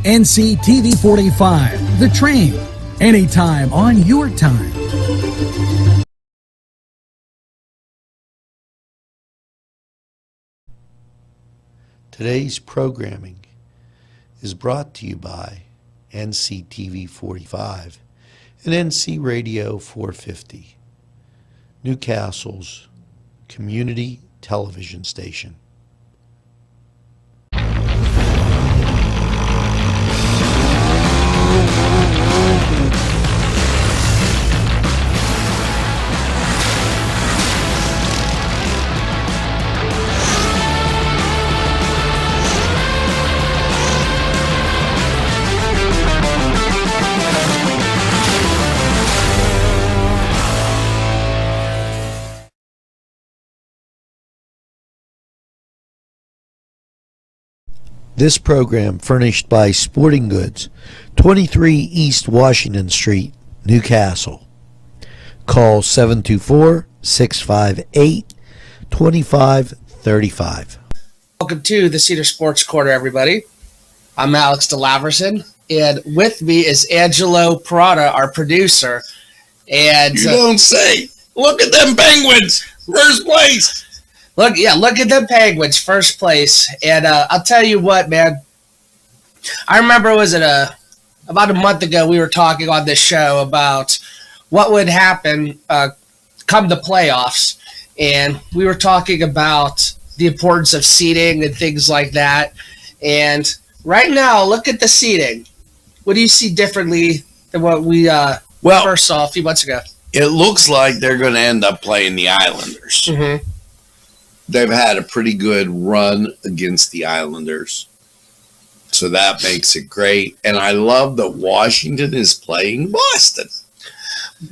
NCTV45, The Train, anytime on your time. Today's programming is brought to you by NCTV45 and NC Radio 450, Newcastle's community television station. This program furnished by Sporting Goods, 23 East Washington Street, Newcastle. Call 724-658-2535. Welcome to the Cedars Sports Corner, everybody. I'm Alex DeLaverson, and with me is Angelo Parada, our producer. And you don't say. Look at them Penguins, first place. Look at the Penguins, first place. And I'll tell you what, man. I remember, about a month ago, we were talking on this show about what would happen come the playoffs. And we were talking about the importance of seeding and things like that. And right now, look at the seeding. What do you see differently than what we first saw a few months ago? It looks like they're going to end up playing the Islanders. Mm-hmm. They've had a pretty good run against the Islanders, so that makes it great. And I love that Washington is playing Boston.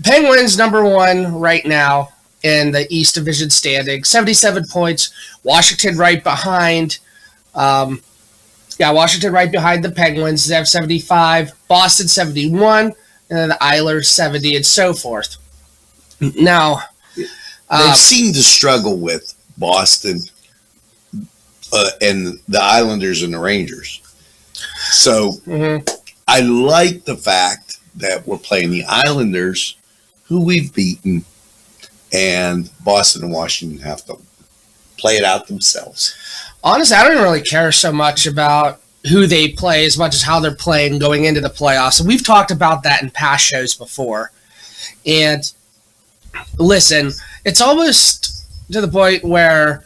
Penguins number one right now in the East Division standing, 77 points. Washington right behind. Washington right behind the Penguins. They have 75. Boston 71, and then the Islanders 70, and so forth. Now, they seem to struggle with Boston and the Islanders and the Rangers. So I like the fact that we're playing the Islanders, who we've beaten, and Boston and Washington have to play it out themselves. Honestly, I don't really care so much about who they play as much as how they're playing going into the playoffs. And we've talked about that in past shows before. And listen, it's almost to the point where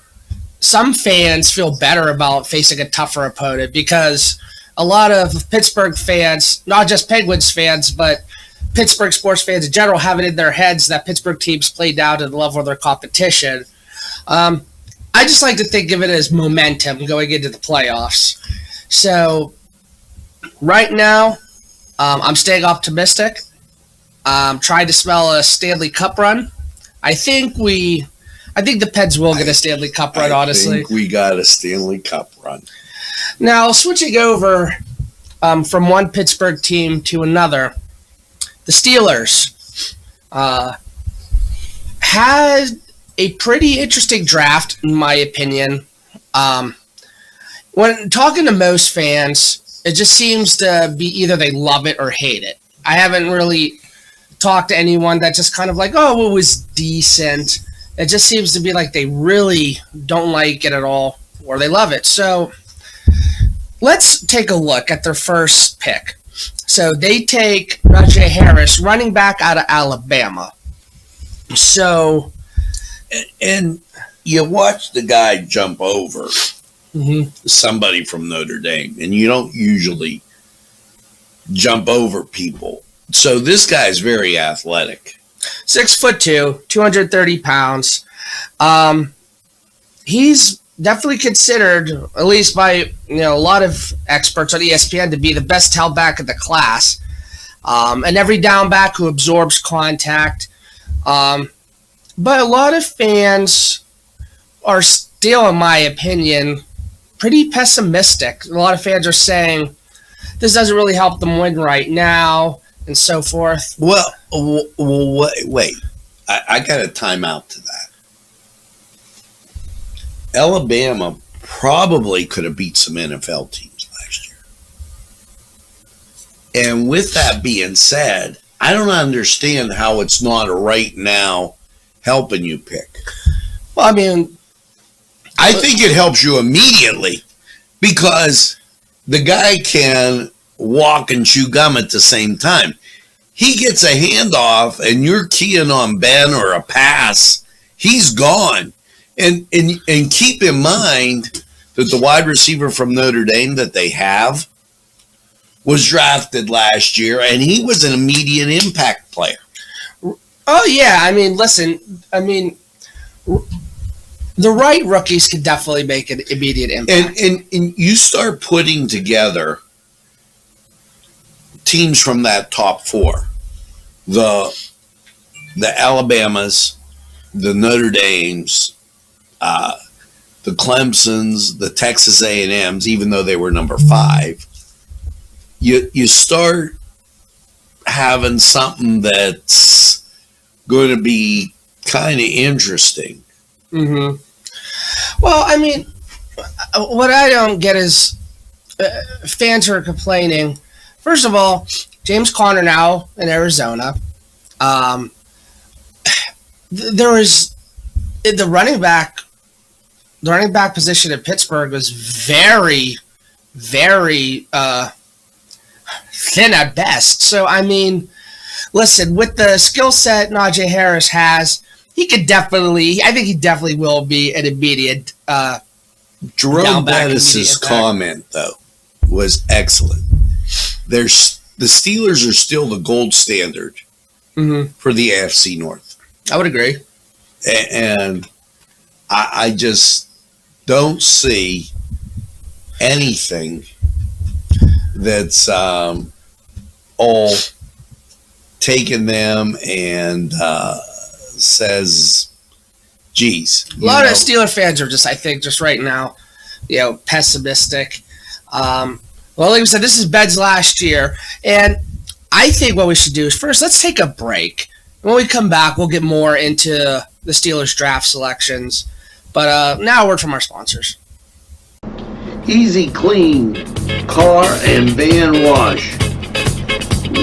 some fans feel better about facing a tougher opponent because a lot of Pittsburgh fans, not just Penguins fans, but Pittsburgh sports fans in general, have it in their heads that Pittsburgh teams play down to the level of their competition. I just like to think of it as momentum going into the playoffs. So right now, I'm staying optimistic. I'm trying to smell a Stanley Cup run. I think the Peds will get a Stanley Cup run, honestly. I think we got a Stanley Cup run. Now, switching over from one Pittsburgh team to another, the Steelers had a pretty interesting draft, in my opinion. When talking to most fans, it just seems to be either they love it or hate it. I haven't really talked to anyone that just kind of like, oh, it was decent. It just seems to be like they really don't like it at all, or they love it. So let's take a look at their first pick. So they take Najee Harris, running back out of Alabama. So, and you watch the guy jump over somebody from Notre Dame, and you don't usually jump over people. So this guy's very athletic. 6'2", 230 pounds. He's definitely considered, at least by a lot of experts on ESPN, to be the best tailback in the class. And every down back who absorbs contact. But a lot of fans are still, in my opinion, pretty pessimistic. A lot of fans are saying this doesn't really help them win right now, and so forth. Well, wait. I got a timeout to that. Alabama probably could have beat some NFL teams last year. And with that being said, I don't understand how it's not a right now helping you pick. Well, I mean, I think it helps you immediately because the guy can walk and chew gum at the same time. He gets a handoff and you're keying on Ben or a pass, he's gone. And keep in mind that the wide receiver from Notre Dame that they have was drafted last year, and he was an immediate impact player. oh yeah, I mean, listen, I mean, the right rookies could definitely make an immediate impact. And you start putting together teams from that top four, the Alabamas, the Notre Dames, the Clemsons, the Texas A&Ms, even though they were number 5, you start having something that's going to be kind of interesting. Mm-hmm. Well, I mean, what I don't get is fans who are complaining. First of all, James Conner now in Arizona. There was the running back position at Pittsburgh was very, very thin at best. So, I mean, listen, with the skill set Najee Harris has, I think he definitely will be an immediate Jerome Bettis' comment, though, was excellent. The Steelers are still the gold standard for the AFC North. I would agree. And I just don't see anything that's all taking them and says, geez. A lot of Steeler fans are I think right now, pessimistic. Well, like I said, this is Bed's last year. And I think what we should do is first, let's take a break. When we come back, we'll get more into the Steelers draft selections. But now a word from our sponsors. Easy Clean Car and Van Wash,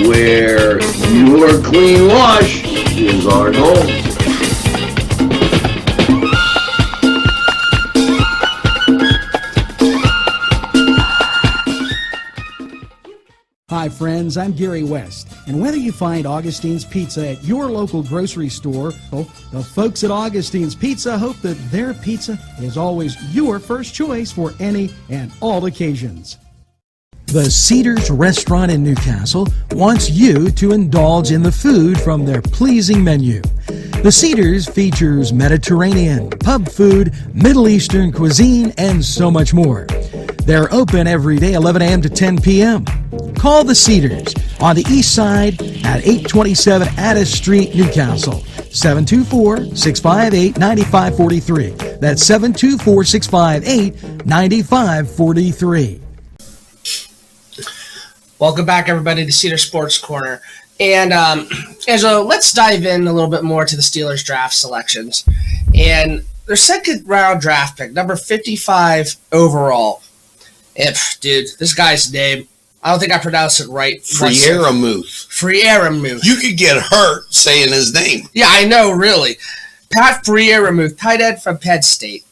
where your clean wash is our goal. Hi friends, I'm Gary West, and whether you find Augustine's Pizza at your local grocery store, the folks at Augustine's Pizza hope that their pizza is always your first choice for any and all occasions. The Cedars restaurant in Newcastle wants you to indulge in the food from their pleasing menu. The Cedars features Mediterranean, pub food, Middle Eastern cuisine, and so much more. They're open every day, 11 a.m. to 10 p.m. Call the Cedars on the east side at 827 Addis Street, Newcastle, 724-658-9543. That's 724-658-9543. Welcome back, everybody, to Cedar Sports Corner. And, Angelo, let's dive in a little bit more to the Steelers draft selections. And their second round draft pick, number 55 overall. Dude, this guy's name, I don't think I pronounced it right. Freiermuth. You could get hurt saying his name. Yeah, I know, really. Pat Freiermuth, tight end from Penn State.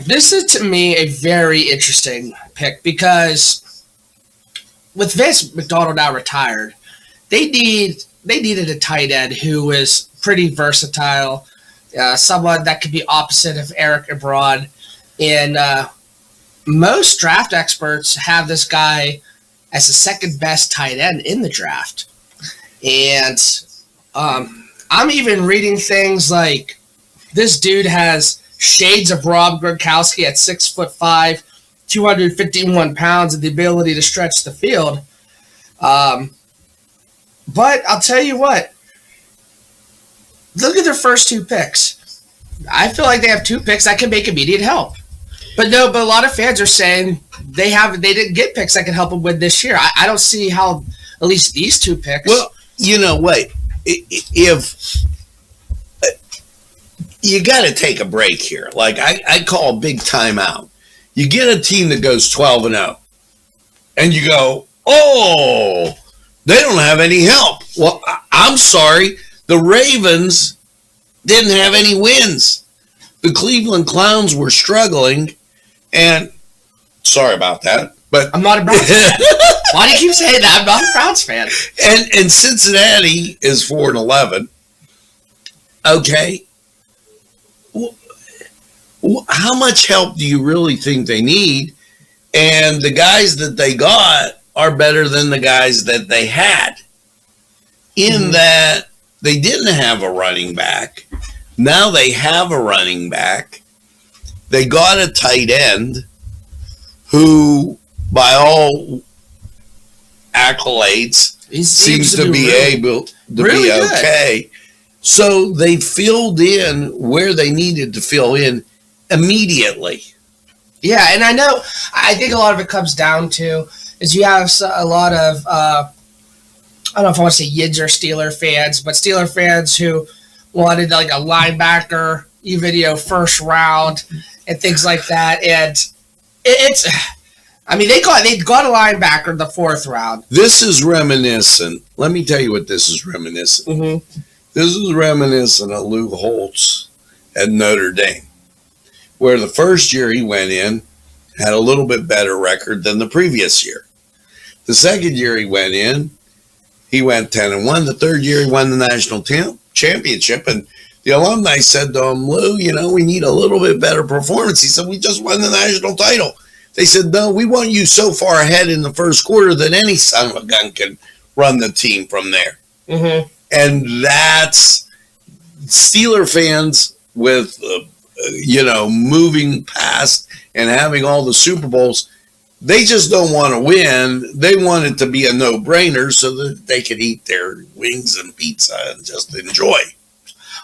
This is, to me, a very interesting pick because with Vance McDonald now retired, they needed a tight end who was pretty versatile, someone that could be opposite of Eric Ebron. And most draft experts have this guy as the second best tight end in the draft. And I'm even reading things like this dude has shades of Rob Gronkowski at 6'5", 251 pounds, and the ability to stretch the field. But I'll tell you what, look at their first two picks. I feel like they have two picks that can make immediate help. But a lot of fans are saying they didn't get picks that can help them win this year. I don't see how at least these two picks. Well, wait. If you got to take a break here, like I call a big timeout. You get a team that goes 12-0, and you go, oh, they don't have any help. Well, I'm sorry. The Ravens didn't have any wins. The Cleveland Clowns were struggling, and sorry about that, but I'm not a Browns fan. Why do you keep saying that? I'm not a Browns fan. And Cincinnati is 4-11. Okay. How much help do you really think they need? And the guys that they got are better than the guys that they had. In that they didn't have a running back. Now they have a running back. They got a tight end who, by all accolades, seems to be able to be okay. So they filled in where they needed to fill in immediately. Yeah, and I think a lot of it comes down to is you have a lot of, I don't know if I want to say Yids or Steeler fans, but Steeler fans who wanted like a linebacker, even, first round and things like that. And it's, I mean, they got a linebacker in the 4th round. This is reminiscent. Let me tell you what this is reminiscent. Mm-hmm. This is reminiscent of Lou Holtz at Notre Dame, where the first year he went in, had a little bit better record than the previous year. The second year he went in, he went 10-1. The third year he won the national championship, and the alumni said to him, Lou, we need a little bit better performance. He said, we just won the national title. They said, no, we want you so far ahead in the first quarter that any son of a gun can run the team from there. Mm-hmm. And that's Steeler fans with, moving past and having all the Super Bowls. They just don't want to win. They want it to be a no-brainer so that they can eat their wings and pizza and just enjoy.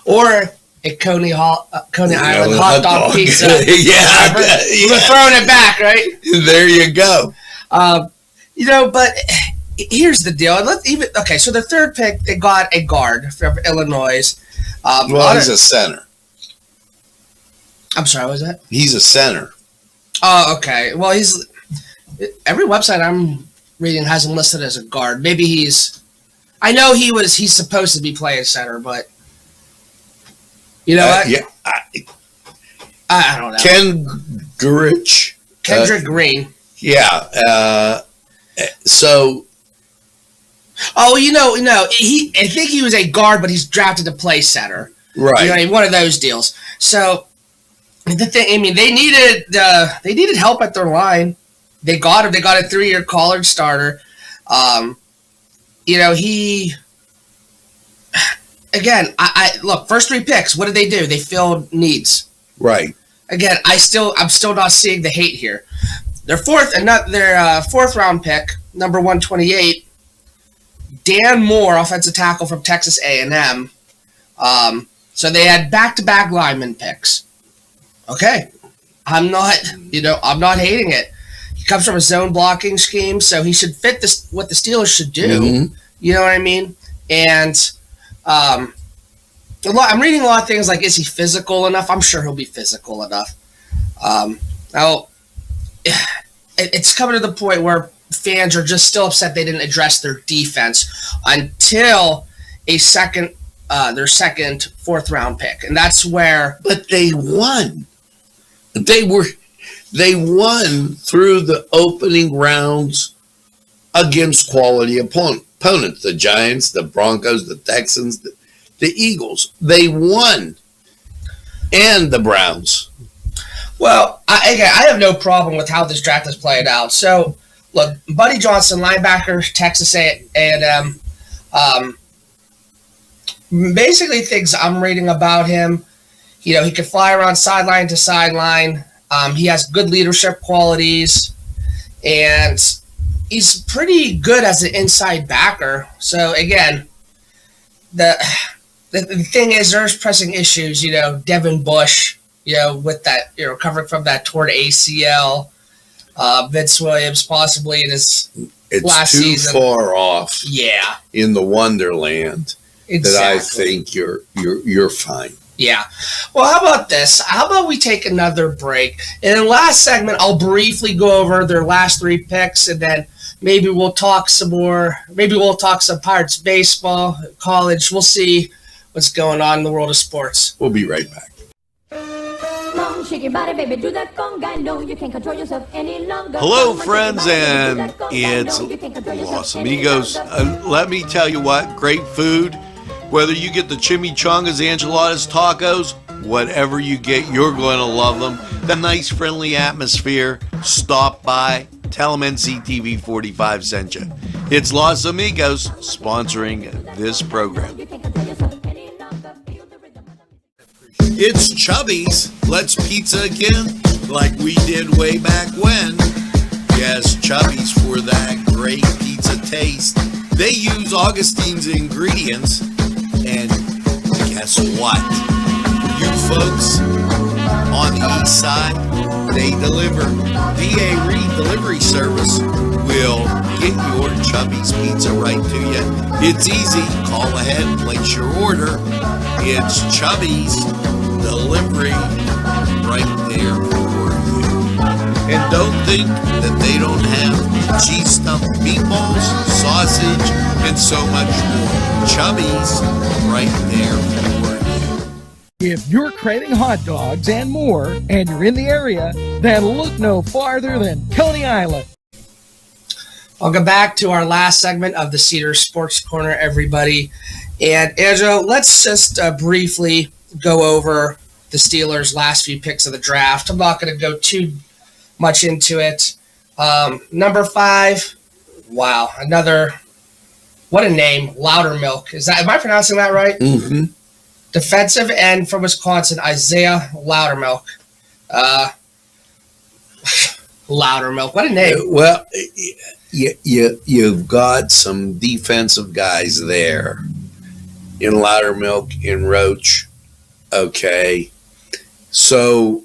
Or a Coney Island hot dog pizza. Yeah. We're throwing it back, right? There you go. But here's the deal. So the third pick, they got a guard from Illinois. He's a center. I'm sorry, what was that? He's a center. Oh, okay. Well, every website I'm reading has him listed as a guard. Maybe I know he's supposed to be playing center, but you know what? Yeah. I don't know. Kendrick Green. Yeah. So. Oh, I think he was a guard, but he's drafted to play center. Right. One of those deals. So the thing, they needed help at their line. They got him. They got a 3-year college starter. He. Again, I look, first 3 picks. What did they do? They filled needs. Right. Again, I'm still not seeing the hate here. Their 4th round pick, number 128, Dan Moore, offensive tackle from Texas A&M. So they had back-to-back lineman picks. Okay, I'm not hating it. He comes from a zone blocking scheme, so he should fit what the Steelers should do. Mm-hmm. You know what I mean? And I'm reading a lot of things like, is he physical enough? I'm sure he'll be physical enough. Now, it's coming to the point where fans are just still upset they didn't address their defense until their second 4th round pick, and that's where. But they won. They won through the opening rounds against quality opponents. The Giants, the Broncos, the Texans, the Eagles. They won. And the Browns. Well, I have no problem with how this draft is played out. So, look, Buddy Johnson, linebacker, Texas A&M. Basically, things I'm reading about him, he can fly around sideline to sideline. He has good leadership qualities, and he's pretty good as an inside backer. So again, the thing is, there's pressing issues. Devin Bush, with that, recovering from that torn ACL. Vince Williams possibly in his last season. It's too far off. Yeah. In the Wonderland. Exactly. That I think you're fine. Yeah. Well, how about this? How about we take another break? In the last segment, I'll briefly go over their last 3 picks and then Maybe we'll talk some more. Maybe we'll talk some Pirates baseball, college. We'll see what's going on in the world of sports. We'll be right back. Shake your body, baby, do that conga. No, you can't control yourself any longer. Hello, friends, and it's Los Amigos. Let me tell you what, great food. Whether you get the chimichangas, enchiladas, tacos, whatever you get, you're going to love them. The nice, friendly atmosphere. Stop by. Tell them NCTV45 sent you. It's Los Amigos sponsoring this program. It's Chubby's Let's Pizza again, like we did way back when. Yes, Chubby's for that great pizza taste. They use Augustine's ingredients, and guess what? You folks on the east side, they deliver. DA Reed Delivery Service will get your Chubby's pizza right to you. It's easy. Call ahead, place your order. It's Chubby's Delivery right there for you. And don't think that they don't have cheese stuffed meatballs, sausage, and so much more. Chubby's right there for you. If you're craving hot dogs and more, and you're in the area, then look no farther than Coney Island. Welcome back to our last segment of the Cedars Sports Corner, everybody. And Angelo, let's just briefly go over the Steelers' last few picks of the draft. I'm not going to go too much into it. Number 5, wow, what a name, Loudermilk. Am I pronouncing that right? Mm-hmm. Defensive end from Wisconsin, Isaiah Loudermilk. Loudermilk, what a name. Well, you've got some defensive guys there in Loudermilk, in Roach. Okay. So,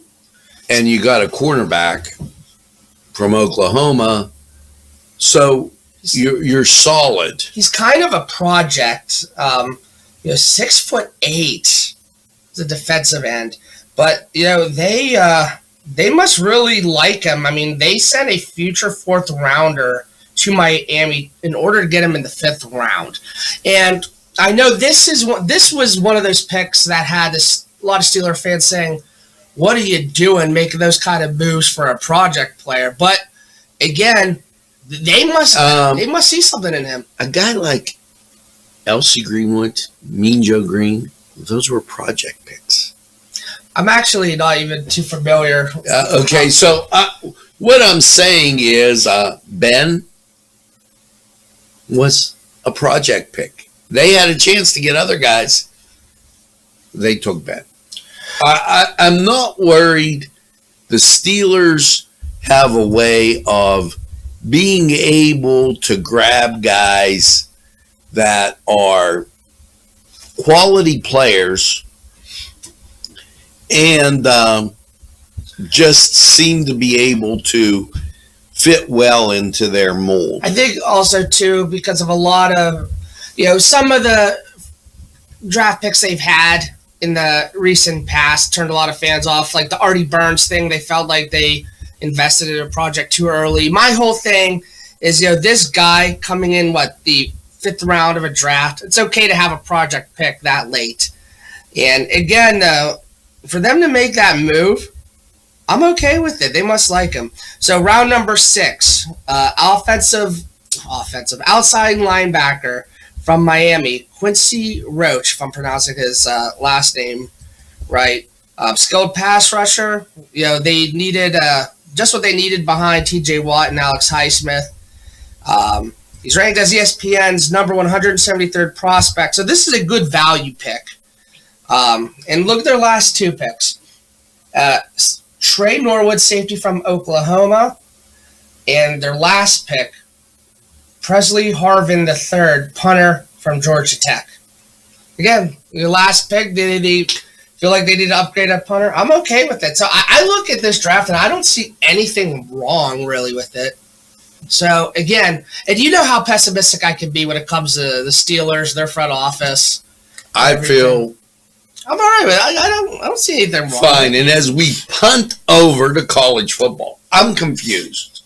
and you got a cornerback from Oklahoma. So you're solid. He's kind of a project. 6'8" is a defensive end, but they must really like him. I mean, they sent a future 4th rounder to Miami in order to get him in the 5th round, and I know this was one of those picks that had a lot of Steeler fans saying, "What are you doing making those kind of moves for a project player?" But again, they must see something in him. A guy like Elsie Greenwood, Mean Joe Green, those were project picks. I'm actually not even too familiar. Okay, so what I'm saying is Ben was a project pick. They had a chance to get other guys. They took Ben. I'm not worried. The Steelers have a way of being able to grab guys that are quality players and just seem to be able to fit well into their mold. I think also, too, because of a lot of, some of the draft picks they've had in the recent past turned a lot of fans off. Like the Artie Burns thing, they felt like they invested in a project too early. My whole thing is, this guy coming in, the 5th round of a draft, it's okay to have a project pick that late. And again, for them to make that move, I'm okay with it. They must like him. So round number 6, offensive outside linebacker from Miami, Quincy Roach, if I'm pronouncing his last name right. Skilled pass rusher. They needed just what they needed behind T.J. Watt and Alex Highsmith. He's ranked as ESPN's number 173rd prospect. So this is a good value pick. And look at their last 2 picks. Trey Norwood, safety from Oklahoma. And their last pick, Presley Harvin III, punter from Georgia Tech. Again, your last pick, did they feel like they need to upgrade a punter? I'm okay with it. So I look at this draft, and I don't see anything wrong, really, with it. So, again, and you know how pessimistic I can be when it comes to the Steelers, their front office. I feel I'm all right with it. I don't see anything wrong. Fine. And as we punt over to college football, I'm confused.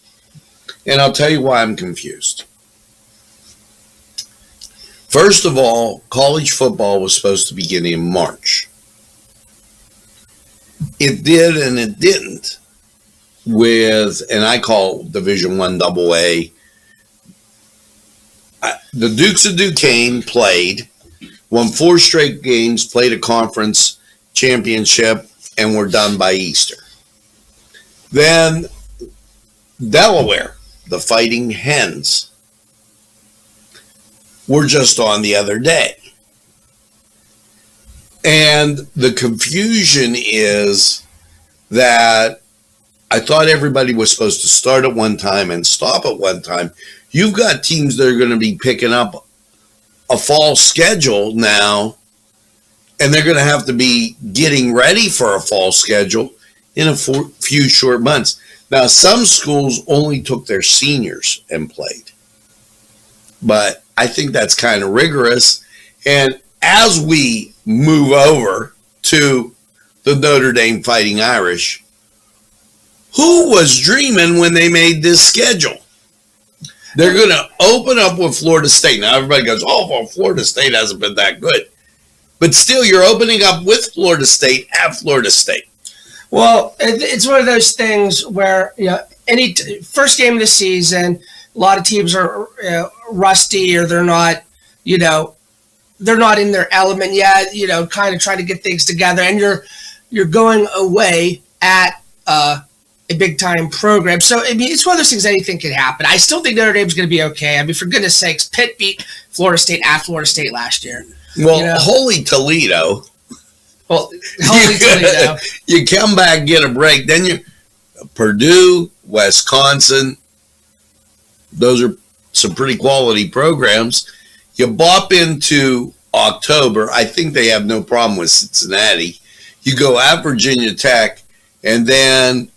And I'll tell you why I'm confused. First of all, college football was supposed to begin in March. It did and it didn't with, and I call Division I AA. The Dukes of Duquesne played, won 4 straight games, played a conference championship, and were done by Easter. Then Delaware, the Fighting Hens, were just on the other day. And the confusion is that I thought everybody was supposed to start at one time and stop at one time. You've got teams that are going to be picking up a fall schedule now, and they're going to have to be getting ready for a fall schedule in a few short months. Now, some schools only took their seniors and played, but I think that's kind of rigorous. And as we move over to the Notre Dame Fighting Irish, who was dreaming when they made this schedule? They're going to open up with Florida State. Now, everybody goes, oh, well, Florida State hasn't been that good. But still, you're opening up with Florida State at Florida State. Well, it's one of those things where, any first game of the season, a lot of teams are rusty, or they're not, they're not in their element yet, kind of trying to get things together. And you're going away at a big-time program. So, I mean, it's one of those things, anything can happen. I still think Notre Dame's going to be okay. I mean, for goodness sakes, Pitt beat Florida State at Florida State last year. Well, holy Toledo. Well, holy Toledo. You come back, get a break. Then you Purdue, Wisconsin, those are some pretty quality programs. You bop into October. I think they have no problem with Cincinnati. You go at Virginia Tech, and then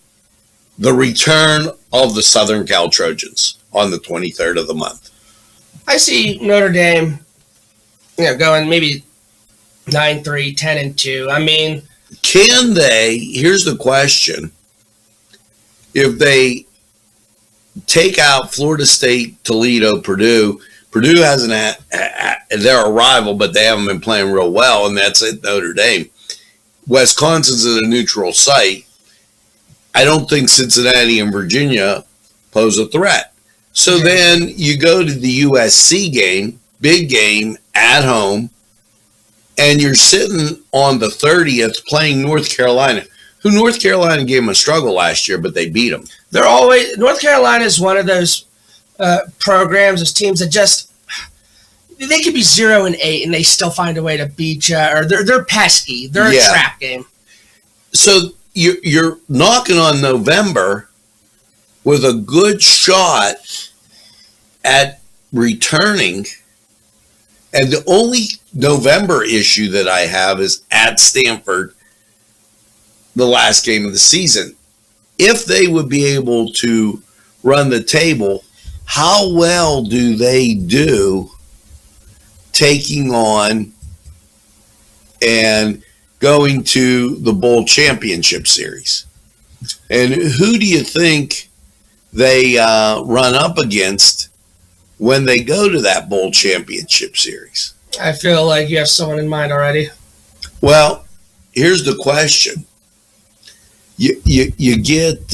the return of the Southern Cal Trojans on the 23rd of the month. I see Notre Dame, going maybe 9-3, 10-2. I mean, can they? Here's the question: if they take out Florida State, Toledo, Purdue hasn't they're a rival, but they haven't been playing real well, and that's at Notre Dame. Wisconsin's at a neutral site. I don't think Cincinnati and Virginia pose a threat. So then you go to the USC game, big game, at home, and you're sitting on the 30th playing North Carolina, who North Carolina gave them a struggle last year, but they beat them. North Carolina is one of those programs, those teams that just, they could be 0-8 and they still find a way to beat you, or they're pesky. They're a trap game. So you're knocking on November with a good shot at returning. And the only November issue that I have is at Stanford, the last game of the season. If they would be able to run the table, how well do they do taking on and going to the Bowl Championship Series? And who do you think they run up against when they go to that Bowl Championship Series? I feel like you have someone in mind already. Well, here's the question. You get,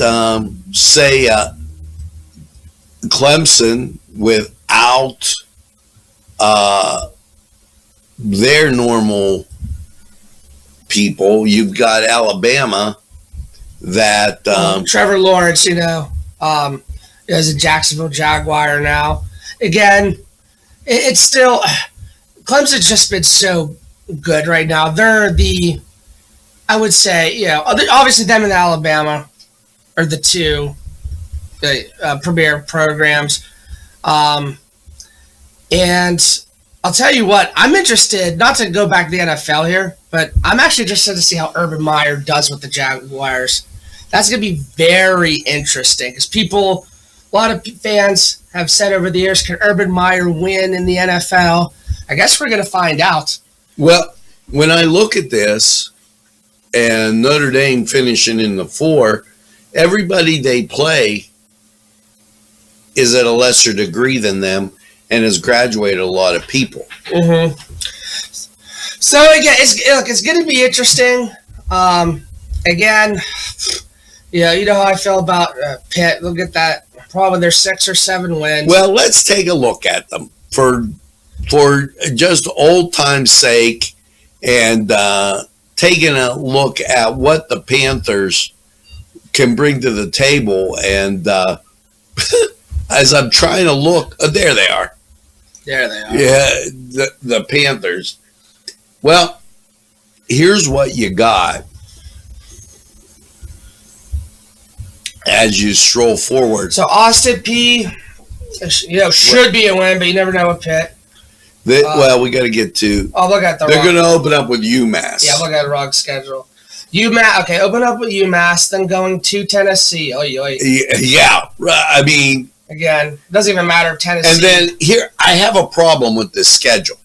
say, Clemson without their normal people. You've got Alabama that Trevor Lawrence, is a Jacksonville Jaguar now. Again, it's still Clemson's just been so good right now. They're I would say, obviously them and Alabama are the two premier programs. And I'll tell you what, I'm interested, not to go back to the NFL here, but I'm actually interested to see how Urban Meyer does with the Jaguars. That's going to be very interesting because a lot of fans have said over the years, can Urban Meyer win in the NFL? I guess we're going to find out. Well, when I look at this and Notre Dame finishing in the 4, everybody they play is at a lesser degree than them and has graduated a lot of people. Mm-hmm. So again, it's going to be interesting. Again, you know how I feel about Pitt. Look at that. Probably their 6 or 7 wins. Well, let's take a look at them for just old time's sake, and taking a look at what the Panthers can bring to the table. And as I'm trying to look, there they are. There they are. Yeah, the Panthers. Well, here's what you got as you stroll forward. So Austin P, should be a win, but you never know with Pitt. Well, we got to get to. Oh, look at They're going to open up with UMass. Yeah, look at the wrong schedule. UMass. Okay, open up with UMass, then going to Tennessee. Oy, oy. Yeah, I mean. Again, doesn't even matter if Tennessee. And then here, I have a problem with this schedule.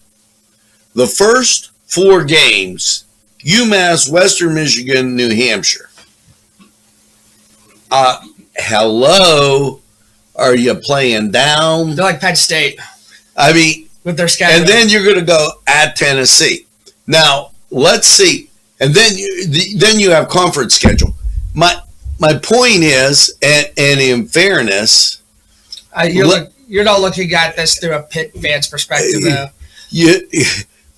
The first 4 games: UMass, Western Michigan, New Hampshire. Hello, are you playing down? They're like Penn State. I mean, with their schedule. And then you're going to go at Tennessee. Now, let's see. And then you have conference schedule. My point is, and in fairness, you're not looking at this through a Pitt fan's perspective, though.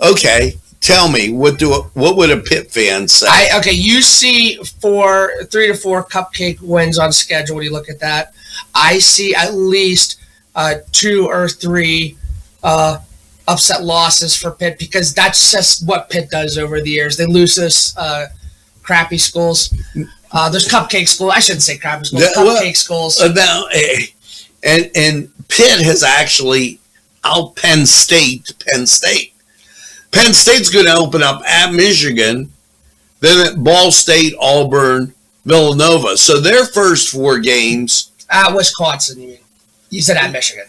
Okay. Tell me, what would a Pitt fan say? You see 3 to 4 cupcake wins on schedule when you look at that. I see at least 2 or 3 upset losses for Pitt, because that's just what Pitt does over the years. They lose those crappy schools. There's cupcake schools. I shouldn't say crappy schools. Cupcake schools. Now, and Pitt has actually out Penn State. Penn State's going to open up at Michigan, then at Ball State, Auburn, Villanova. So their first 4 games. At Wisconsin, you mean? You said at Michigan.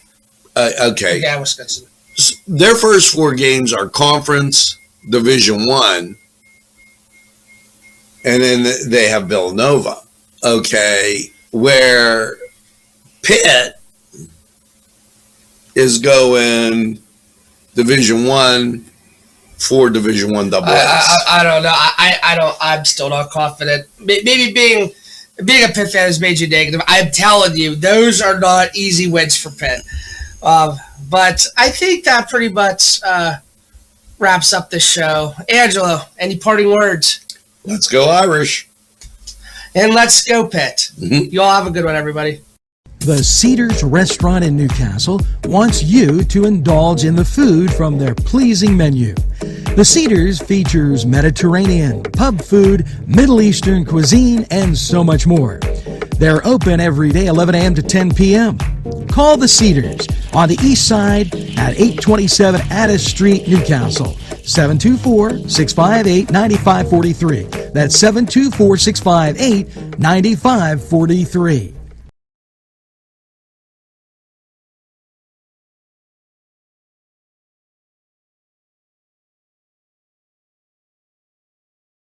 Okay. Yeah, Wisconsin. Their first 4 games are Conference Division I, and then they have Villanova. Okay, where Pitt is going Division I. 4 Division I double S. I don't know. I'm still not confident. Maybe being a Pitt fan has made you negative. I'm telling you, those are not easy wins for Pitt. But I think that pretty much wraps up this show. Angelo, any parting words? Let's go Irish. And let's go Pitt. Mm-hmm. You all have a good one, everybody. The Cedars restaurant in Newcastle wants you to indulge in the food from their pleasing menu. The Cedars features Mediterranean, pub food, Middle Eastern cuisine, and so much more. They're open every day, 11 a.m. to 10 p.m. Call the Cedars on the east side at 827 Addis Street, Newcastle, 724-658-9543. That's 724-658-9543.